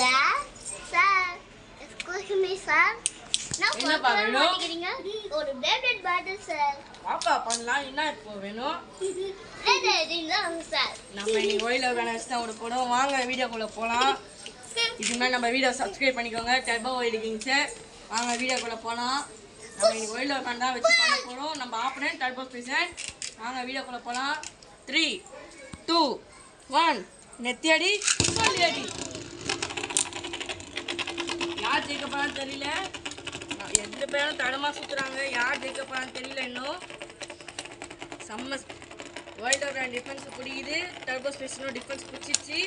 Sir, sir, excuse me, sir. என்ன பண்ணணும்? ஒரு Beyblade battle, sir. பாப்பா பண்ணலாம். என்ன இப்போ வேணும்? sir. நம்ம இன்னைக்கு ஓயில வேணாச்சு தான் விட போறோம். வாங்க வீடியோக்குள்ள போலாம். இதுக்கு மேலே நம்ம வீடியோ சப்ஸ்கிரைப் பண்ணிக்கோங்க. Turbo oil Kings. வாங்க வீடியோக்குள்ள போலாம். நம்ம இன்னைக்கு ஓயில வேணா வச்சு பண்ண போறோம். நம்ம ஆப்பனன்ட் டர்போ ஸ்பேஷன். வாங்க வீடியோக்குள்ள போலாம். 3 2 1 நெத்தியடி சொல்லியடி. யார் ஜெயிக்க போறான்னு தெரியல. எந்த பேரும் தடமா சுத்துறாங்க. யார் ஜெயிக்க போறான்னு தெரியல இன்னும். செம்ம வைல்ட் ஆஃப் டிஃபென்ஸ் பிடிக்குது. டர்போ ஸ்பேஷனும் டிஃபென்ஸ் பிடிச்சிச்சு.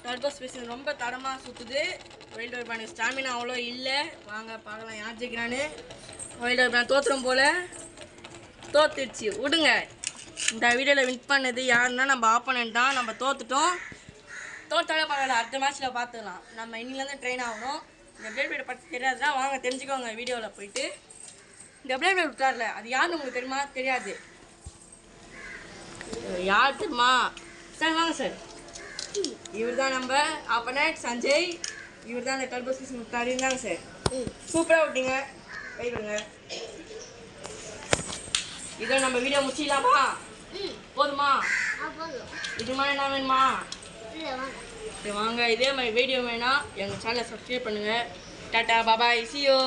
டர்போ ஸ்பேஷன் ரொம்ப தடமா சுற்றுது. வைல்ட் ஆஃப் பேண்ட் ஸ்டாமினா அவ்வளோ இல்லை. வாங்க பார்க்கலாம் யார் ஜெயிக்கிறான்னு. வைல்ட் ஆஃப் பேண்ட் தோற்றுறோம் போல். தோத்துடுச்சு விடுங்க. இந்த வீடியோவில் வின் பண்ணது யாருன்னா நம்ம ஆப்போனன்ட் தான். நம்ம தோத்துட்டோம். தோற்றாலே பரவாயில்ல, அடுத்த மேட்ச்சில் பார்த்துக்கலாம். நம்ம இன்னிலேருந்து ட்ரெயின் ஆகணும். இந்த Beyblade பற்றி தெரியாதுன்னா வாங்க தெரிஞ்சுக்கோங்க வீடியோவில் போயிட்டு. இந்த Beyblade விட்டார்ல அது யாருன்னு உங்களுக்கு தெரியுமா? தெரியாது. யார் தெரியுமா? சார் வாங்க சார். இவர் தான் நம்ம ஆப்போனன்ட் சஞ்சய். இவர் தான் இந்த டர்போ ஸ்பேஷன் விட்டார். இருந்தாங்க சார். சூப்பராக விட்டீங்க. கை விடுங்க. இதோ நம்ம வீடியோ முடிச்சிடலாமா? போதுமா? இது மாதிரி என்ன வேணுமா? சரி வாங்க. இதே மாதிரி வீடியோ வேணா எங்கள் சேனலை சப்ஸ்கிரைப் பண்ணுங்கள். Tata bye bye, see you.